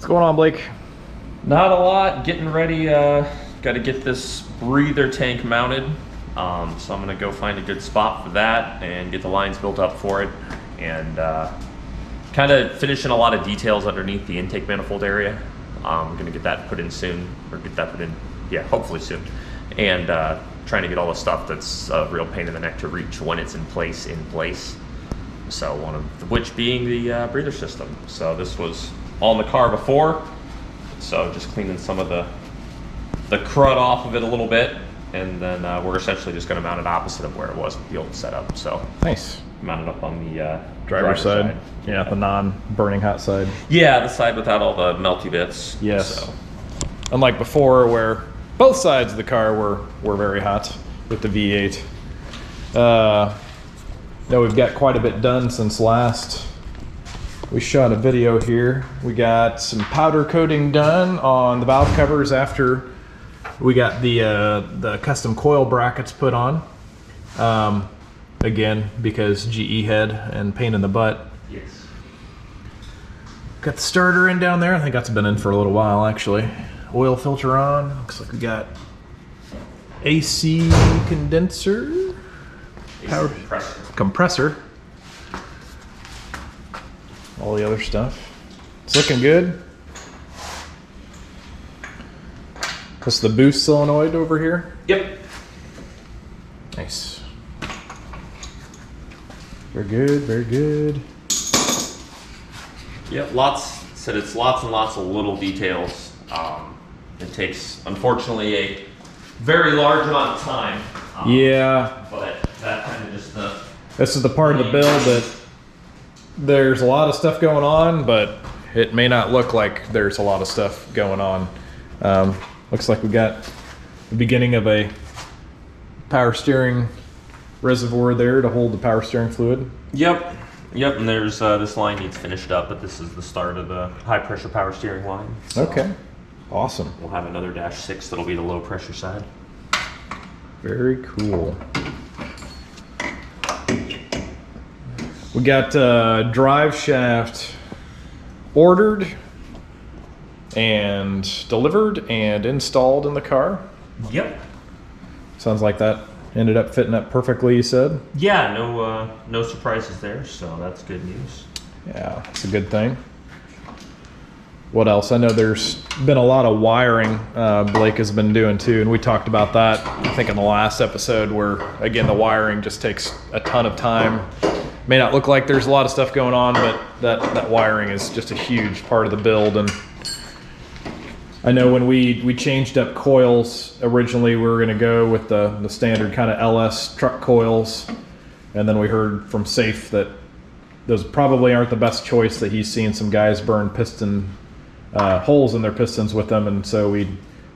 What's going on, Blake? Not a lot. Getting ready. Got to get this breather tank mounted. So I'm gonna go find a good spot for that and get the lines built up for it, and kind of finishing a lot of details underneath the intake manifold area. I'm gonna get that put in soon, or get that put in, yeah, hopefully soon. And trying to get all the stuff that's a real pain in the neck to reach when it's in place. So one of which being the breather system. So this was all in the car before, so just cleaning some of the crud off of it a little bit, and then we're essentially just going to mount it opposite of where it was with the old setup. So nice. Mount it up on the driver's side. Yeah, the non-burning hot side. Yeah, the side without all the melty bits. Yes. So. Unlike before, where both sides of the car were very hot with the V8. Now we've got quite a bit done since last we shot a video here. We got some powder coating done on the valve covers after we got the custom coil brackets put on. Again, because GE head and pain in the butt. Yes. Got the starter in down there. I think that's been in for a little while, actually. Oil filter on. Looks like we got AC condenser. Power compressor. All the other stuff. It's looking good. That's the boost solenoid over here. Yep. Nice. Very good, very good. Yep, it's lots and lots of little details. It takes, unfortunately, a very large amount of time. Yeah. But that kind of just this is the part of the build that there's a lot of stuff going on, but it may not look like there's a lot of stuff going on. Looks like we got the beginning of a power steering reservoir there to hold the power steering fluid. Yep, and there's this line needs finished up, but this is the start of the high pressure power steering line. So okay, awesome. We'll have another -6 that'll be the low pressure side. Very cool. We got drive shaft ordered and delivered and installed in the car. Yep. Sounds like that ended up fitting up perfectly, you said? Yeah, no surprises there, so that's good news. Yeah, it's a good thing. What else? I know there's been a lot of wiring Blake has been doing too, and we talked about that, I think, in the last episode, where, again, the wiring just takes a ton of time. May not look like there's a lot of stuff going on, but that wiring is just a huge part of the build. And I know when we changed up coils, originally we were going to go with the standard kind of LS truck coils, and then we heard from Safe that those probably aren't the best choice, that he's seen some guys burn piston holes in their pistons with them, and so we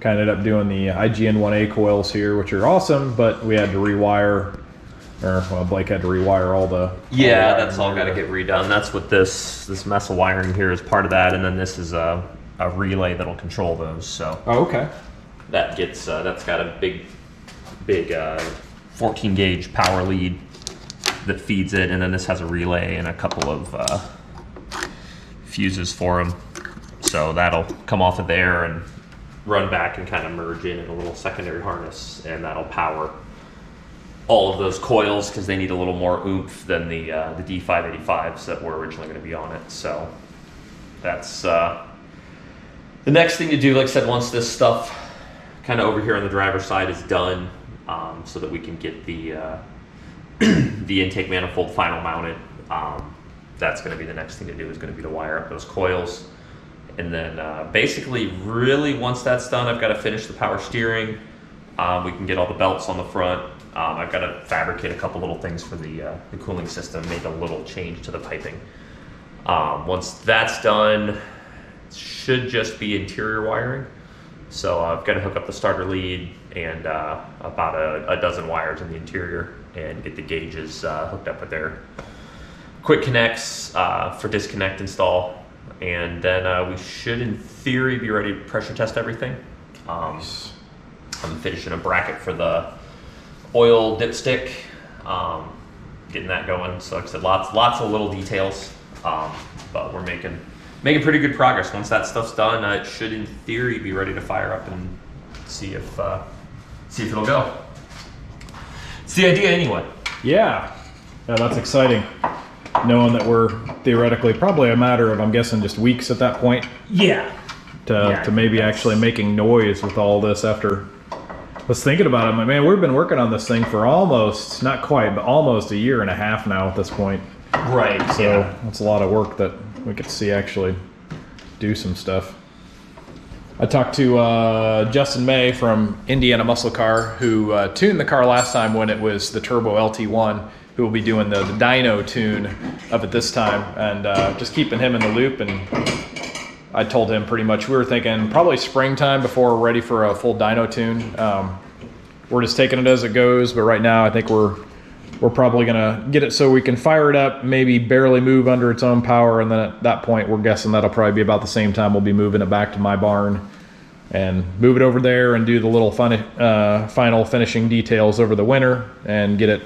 kind of ended up doing the IGN 1A coils here, which are awesome, but we had to rewire, Blake had to rewire all the... Yeah, that's all got to get redone. That's what this mess of wiring here is part of that, and then this is a relay that'll control those. So okay, that gets that's got a big 14 gauge power lead that feeds it, and then this has a relay and a couple of fuses for them. So that'll come off of there and run back and kind of merge in a little secondary harness, and that'll power all of those coils, because they need a little more oomph than the D585s that were originally going to be on it. So that's the next thing to do. Like I said, once this stuff kind of over here on the driver's side is done, so that we can get the the intake manifold final mounted, that's going to be the next thing to do, is going to be to wire up those coils. And then basically, really, once that's done, I've got to finish the power steering. We can get all the belts on the front. I've got to fabricate a couple little things for the cooling system, make a little change to the piping. Once that's done, it should just be interior wiring. So I've got to hook up the starter lead and about a dozen wires in the interior, and get the gauges hooked up with their quick connects for disconnect install. And then we should, in theory, be ready to pressure test everything. I'm finishing a bracket for the oil dipstick, getting that going. So like I said, lots of little details, but we're making making pretty good progress. Once that stuff's done, it should, in theory, be ready to fire up and see if it'll go. It's the idea anyway. Yeah, that's exciting. Knowing that we're theoretically probably a matter of, I'm guessing, just weeks at that point. Yeah. To maybe actually making noise with all this after. I was thinking about it, I'm like, man, we've been working on this thing for almost, not quite, but almost a year and a half now at this point. Right. So it's a lot of work that we get to see actually do some stuff. I talked to Justin May from Indiana Muscle Car, who tuned the car last time when it was the Turbo LT1, who will be doing the dyno tune of it this time, and just keeping him in the loop. And I told him pretty much we were thinking probably springtime before we're ready for a full dyno tune. We're just taking it as it goes, but right now I think we're probably gonna get it so we can fire it up, maybe barely move under its own power, and then at that point we're guessing that'll probably be about the same time we'll be moving it back to my barn and move it over there and do the little final finishing details over the winter and get it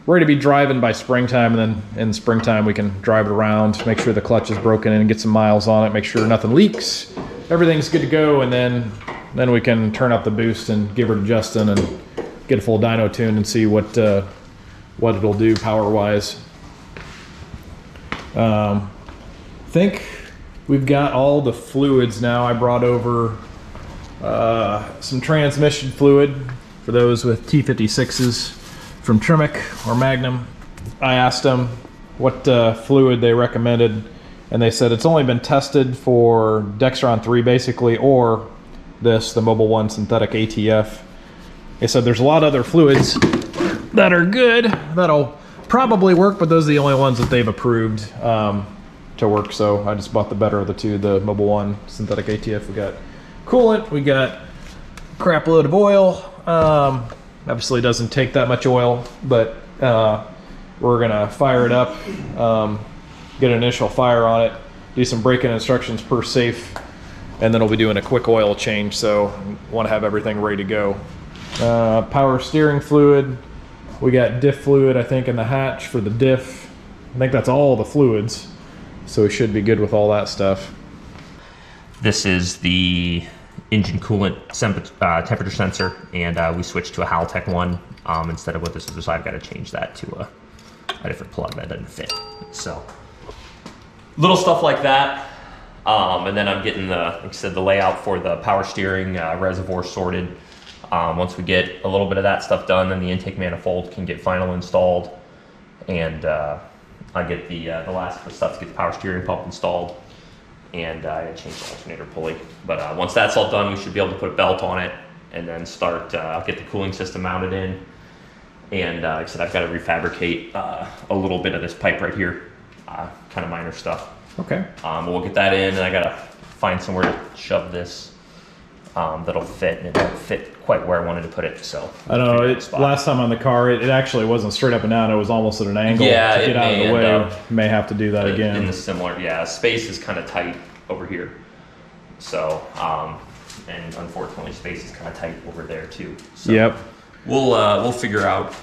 ready to be driving by springtime. And then in springtime we can drive it around, make sure the clutch is broken and get some miles on it, make sure nothing leaks, everything's good to go, and then we can turn up the boost and give her to Justin and get a full dyno tune and see what it'll do power wise. Think we've got all the fluids now. I brought over some transmission fluid for those with T56s from Tremec or Magnum. I asked them what fluid they recommended, and they said it's only been tested for Dextron 3 basically, or the Mobil 1 synthetic ATF. They said there's a lot of other fluids that are good, that'll probably work, but those are the only ones that they've approved to work. So I just bought the better of the two, the Mobil 1 synthetic ATF. We got coolant, we got crap load of oil. Obviously it doesn't take that much oil, but we're gonna fire it up, get an initial fire on it, do some braking instructions per safe, and then we'll be doing a quick oil change. So want to have everything ready to go. Power steering fluid, we got diff fluid I think in the hatch for the diff. I think that's all the fluids, so we should be good with all that stuff. This is the engine coolant temperature sensor, and we switched to a Haltech one instead of what this is, so I've got to change that to a different plug that doesn't fit. So little stuff like that. And then I'm getting like I said, the layout for the power steering reservoir sorted. Once we get a little bit of that stuff done, then the intake manifold can get final installed, and I get the last stuff to get the power steering pump installed, and I change the alternator pulley. But once that's all done, we should be able to put a belt on it and then start get the cooling system mounted in. And like I said, I've got to refabricate a little bit of this pipe right here, kind of minor stuff. Okay. We'll get that in, and I gotta find somewhere to shove this that'll fit, and it won't fit quite where I wanted to put it. So I don't know. Last time on the car, it actually wasn't straight up and down. It was almost at an angle. Yeah, to get out of the way. May have to do that again. In the similar, yeah, space is kind of tight over here. So, and unfortunately, space is kind of tight over there too. So yep. We'll figure out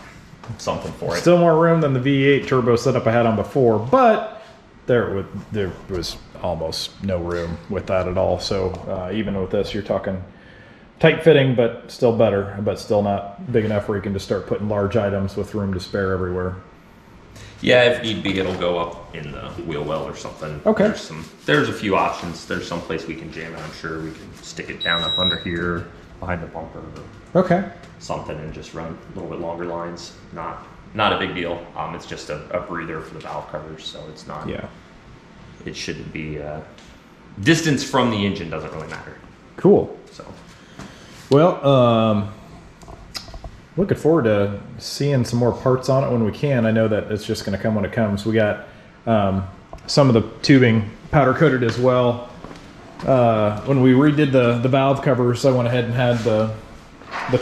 something for it. Still more room than the V8 turbo setup I had on before, but there was almost no room with that at all. So even with this, you're talking tight fitting, but still better, but still not big enough where you can just start putting large items with room to spare everywhere. Yeah, if need be, it'll go up in the wheel well or something. Okay. There's a few options. There's some place we can jam it. I'm sure we can stick it down up under here, behind the bumper, or okay, something, and just run a little bit longer lines. Not a big deal. It's just a breather for the valve covers, so it's not. Yeah. It shouldn't be. Distance from the engine doesn't really matter. Cool. So. Well, looking forward to seeing some more parts on it when we can. I know that it's just going to come when it comes. We got some of the tubing powder coated as well. When we redid the valve covers, I went ahead and had the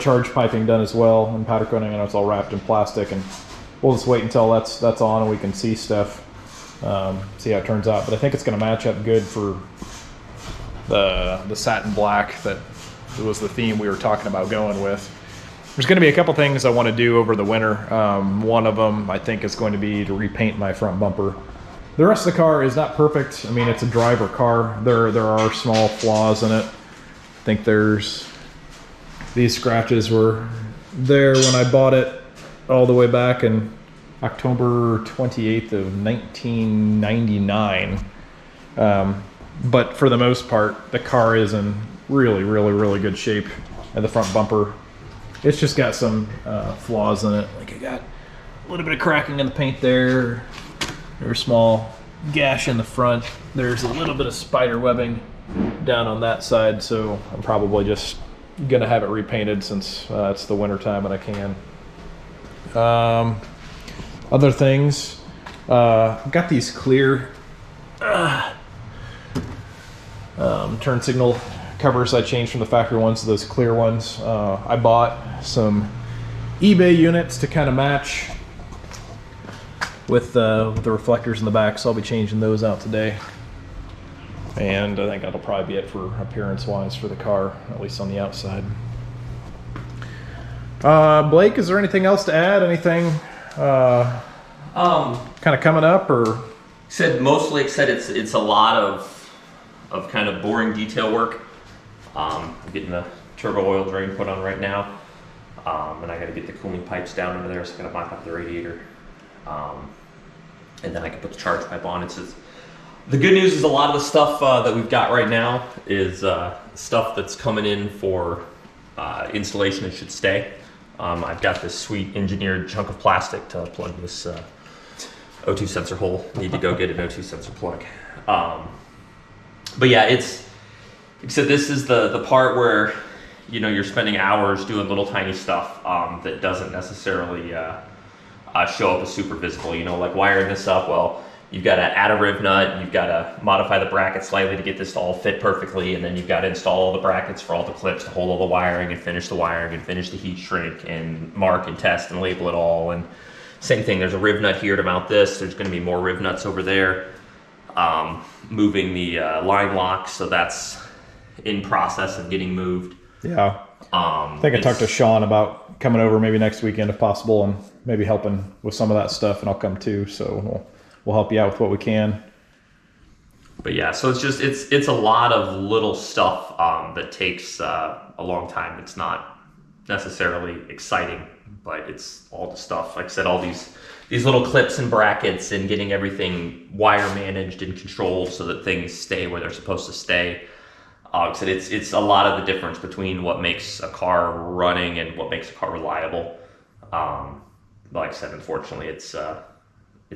charge piping done as well, and powder coating, and it's all wrapped in plastic, and we'll just wait until that's on and we can see stuff, see how it turns out. But I think it's going to match up good for the satin black that was the theme we were talking about going with. There's going to be a couple things I want to do over the winter. One of them I think is going to be to repaint my front bumper. The rest of the car is not perfect. I mean, it's a driver car. There are small flaws in it. I think these scratches were there when I bought it all the way back in October 28th of 1999. But for the most part, the car is in really good shape. And the front bumper, it's just got some flaws in it. Like, it got a little bit of cracking in the paint there. There's a small gash in the front. There's a little bit of spider webbing down on that side, so I'm probably just gonna have it repainted since it's the winter time and I can. Other things, I've got these clear turn signal covers I changed from the factory ones to those clear ones. I bought some eBay units to kind of match with the reflectors in the back, so I'll be changing those out today. And I think that'll probably be it for appearance-wise for the car, at least on the outside. Blake, is there anything else to add? Anything kind of coming up, or? Mostly it's a lot of kind of boring detail work. I'm getting the turbo oil drain put on right now, and I got to get the cooling pipes down under there, so I got to mock up the radiator, and then I can put the charge pipe on. The good news is a lot of the stuff that we've got right now is stuff that's coming in for installation. It should stay. I've got this sweet engineered chunk of plastic to plug this O2 sensor hole. Need to go get an O2 sensor plug. But yeah, except this is the part where, you know, you're spending hours doing little tiny stuff that doesn't necessarily show up as super visible. You know, like wiring this up. Well, you've got to add a riv nut, you've got to modify the bracket slightly to get this to all fit perfectly, and then you've got to install all the brackets for all the clips to hold all the wiring and finish the wiring and finish the heat shrink and mark and test and label it all. And same thing, there's a riv nut here to mount this. There's going to be more riv nuts over there. Moving the line locks, so that's in process of getting moved. Yeah. I think I talked to Sean about coming over maybe next weekend if possible, and maybe helping with some of that stuff, and I'll come too. So we'll help you out with what we can. But yeah, so it's a lot of little stuff that takes a long time. It's not necessarily exciting, but it's all the stuff. Like I said, all these little clips and brackets and getting everything wire managed and controlled so that things stay where they're supposed to stay. Like I said, it's a lot of the difference between what makes a car running and what makes a car reliable. Like I said, unfortunately, it's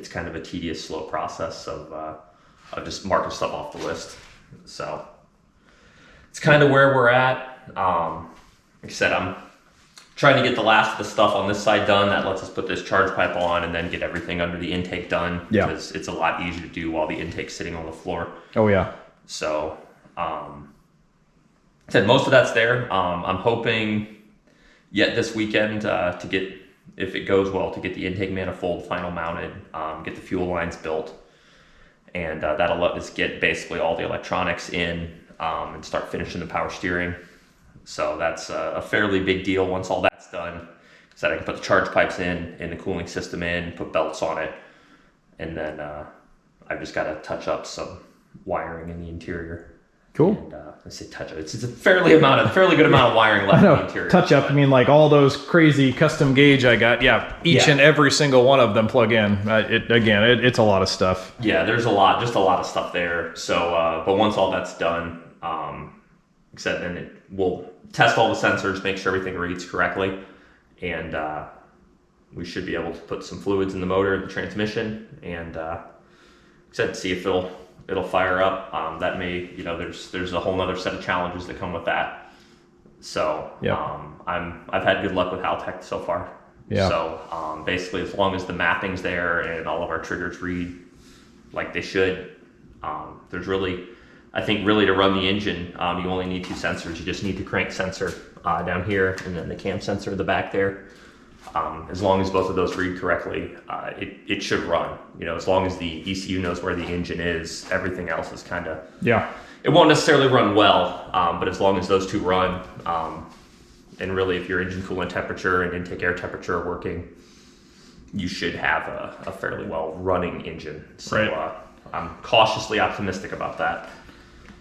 kind of a tedious, slow process of just marking stuff off the list. So it's kind of where we're at. Like I said, I'm trying to get the last of the stuff on this side done. That lets us put this charge pipe on and then get everything under the intake done. Yeah. Because it's a lot easier to do while the intake's sitting on the floor. Oh yeah. So, said most of that's there. I'm hoping yet this weekend to get, if it goes well, to get the intake manifold final mounted, get the fuel lines built, and that'll let us get basically all the electronics in and start finishing the power steering. So that's a fairly big deal once all that's done, so that I can put the charge pipes in and the cooling system in, put belts on it, and then I've just got to touch up some wiring in the interior. Cool. And I say touch up. It's a fairly good amount of wiring left in the interior. Touch up. I mean, like all those crazy custom gauge I got. Yeah, each and every single one of them plug in. It's a lot of stuff. Yeah, there's a lot of stuff there. So, but once all that's done, except then we'll test all the sensors, make sure everything reads correctly, and we should be able to put some fluids in the motor and the transmission, and see if it'll fire up. That may, there's a whole nother set of challenges that come with that. So I've had good luck with Haltech so far. Yeah. So basically, as long as the mapping's there and all of our triggers read like they should, there's really, I think really to run the engine, you only need two sensors. You just need the crank sensor down here and then the cam sensor in the back there. As long as both of those read correctly, it should run. As long as the ECU knows where the engine is, everything else is kind of... Yeah. It won't necessarily run well, but as long as those two run, and really if your engine coolant temperature and intake air temperature are working, you should have a fairly well running engine. So, right. I'm cautiously optimistic about that.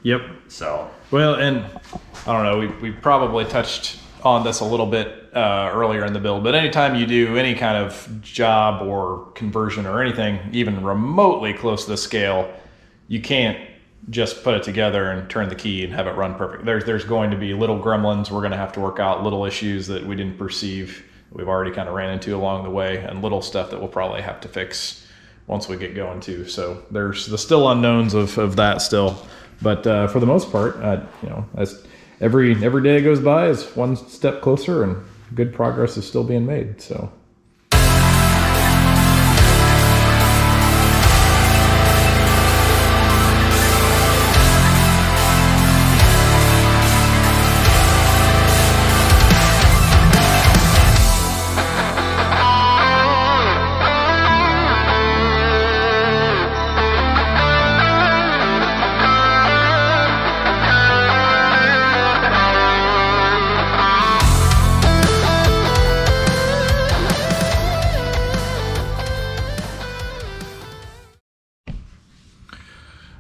Yep. So, well, and I don't know, we probably touched on this a little bit earlier in the build, but anytime you do any kind of job or conversion or anything even remotely close to the scale, you can't just put it together and turn the key and have it run perfect. There's going to be little gremlins. We're going to have to work out little issues that we didn't perceive, we've already kind of ran into along the way, and little stuff that we'll probably have to fix once we get going too. So there's the still unknowns of that still. But for the most part, as every day goes by is one step closer, and good progress is still being made. So.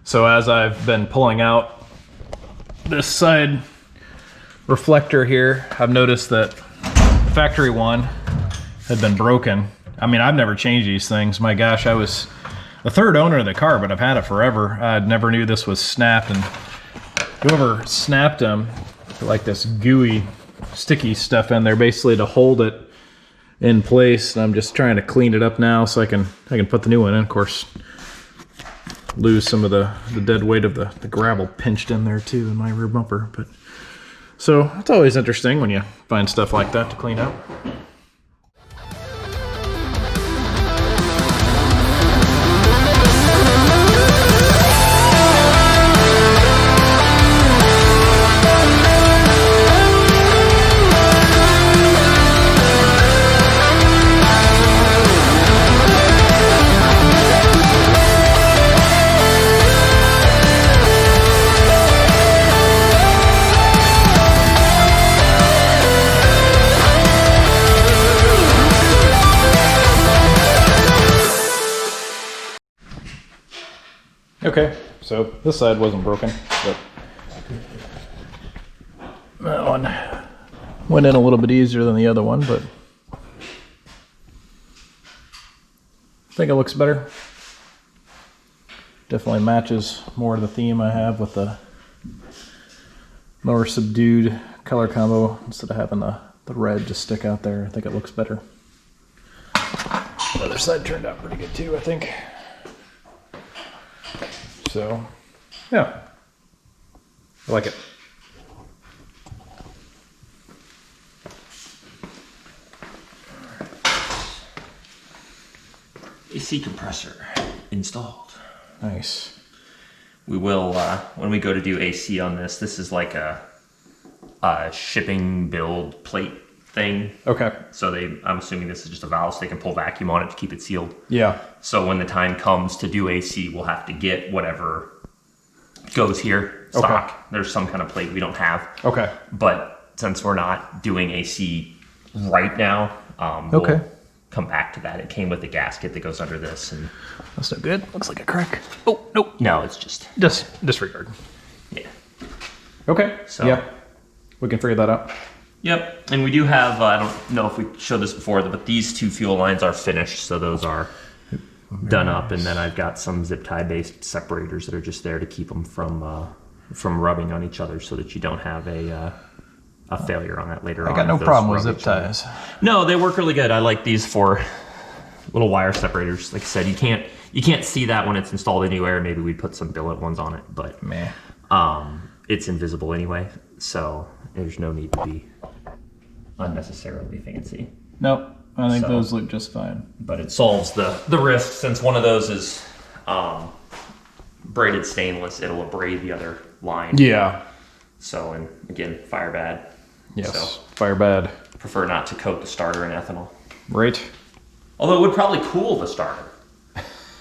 So as I've been pulling out this side reflector here, I've noticed that the factory one had been broken. I mean, I've never changed these things. My gosh, I was the third owner of the car, but I've had it forever. I never knew this was snapped, and whoever snapped them, like this gooey, sticky stuff in there, basically to hold it in place. And I'm just trying to clean it up now so I can put the new one in. Of course, lose some of the dead weight of the gravel pinched in there too in my rear bumper. But so it's always interesting when you find stuff like that to clean up. Okay, so this side wasn't broken, but that one went in a little bit easier than the other one, but I think it looks better. Definitely matches more of the theme I have with the more subdued color combo instead of having the red just stick out there. I think it looks better. The other side turned out pretty good too, I think. So, yeah, I like it. AC compressor installed. Nice. We will, when we go to do AC on this, this is like a shipping build plate thing. Okay. So I'm assuming this is just a valve so they can pull vacuum on it to keep it sealed. Yeah. So when the time comes to do AC, we'll have to get whatever goes here, stock. Okay. There's some kind of plate we don't have. Okay. But since we're not doing AC right now, okay, we'll come back to that. It came with the gasket that goes under this. And that's no good. Looks like a crack. Oh, nope. No, it's just disregard. Yeah. Okay. So yeah, we can figure that out. Yep. And we do have, I don't know if we showed this before, but these two fuel lines are finished. So those are done up. And then I've got some zip tie based separators that are just there to keep them from rubbing on each other so that you don't have a failure on that later on. I got no problem with zip ties. No, they work really good. I like these for little wire separators. Like I said, you can't see that when it's installed anywhere. Maybe we put some billet ones on it, but meh. It's invisible anyway, so there's no need to be unnecessarily fancy. Nope, I think those look just fine. But it solves the risk, since one of those is braided stainless. It'll abrade the other line. Yeah. So, and again, fire bad. Yes, so, fire bad. Prefer not to coat the starter in ethanol. Right. Although it would probably cool the starter.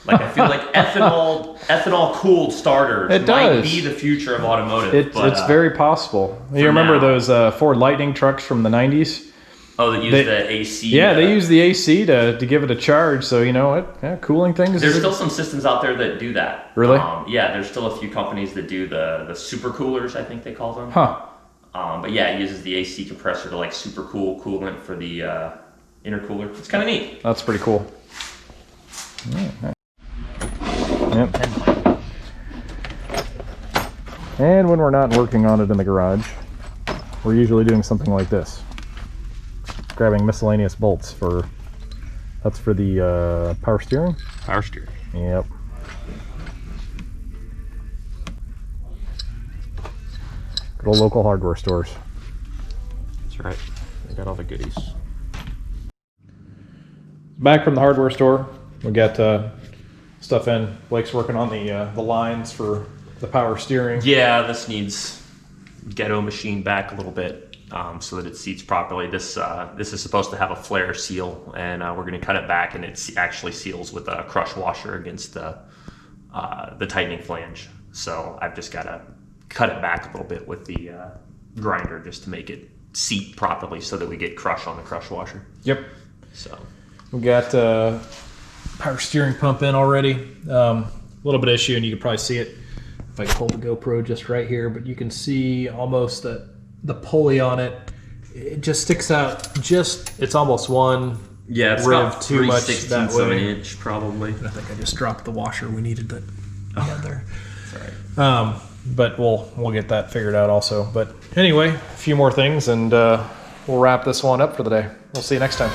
Like, I feel like ethanol cooled starters might be the future of automotive. It's very possible. You remember those Ford Lightning trucks from the 90s? Oh, they use the AC. Yeah, they use the AC to give it a charge. So you know what? Yeah, cooling things. There's still some systems out there that do that. Really? Yeah, there's still a few companies that do the super coolers, I think they call them. Huh. But yeah, it uses the AC compressor to like super cool coolant for the intercooler. It's kind of neat. That's pretty cool. Yep. And when we're not working on it in the garage, we're usually doing something like this. Grabbing miscellaneous bolts that's for the power steering. Power steering. Yep. Good old local hardware stores. That's right. They got all the goodies. Back from the hardware store, we got stuff in. Blake's working on the lines for the power steering. Yeah, this needs ghetto machine back a little bit. So that it seats properly. This is supposed to have a flare seal, and we're going to cut it back, and it actually seals with a crush washer against the tightening flange. So I've just got to cut it back a little bit with the grinder just to make it seat properly, so that we get crush on the crush washer. Yep. So we got power steering pump in already. A little bit of issue, and you can probably see it if I hold the GoPro just right here, but you can see almost that the pulley on it, it just sticks out. It's almost one it's rev too much that of an way. inch probably. I think I just dropped the washer. We needed that there. That's all right. But we'll get that figured out also. But anyway, a few more things, and we'll wrap this one up for the day. We'll see you next time.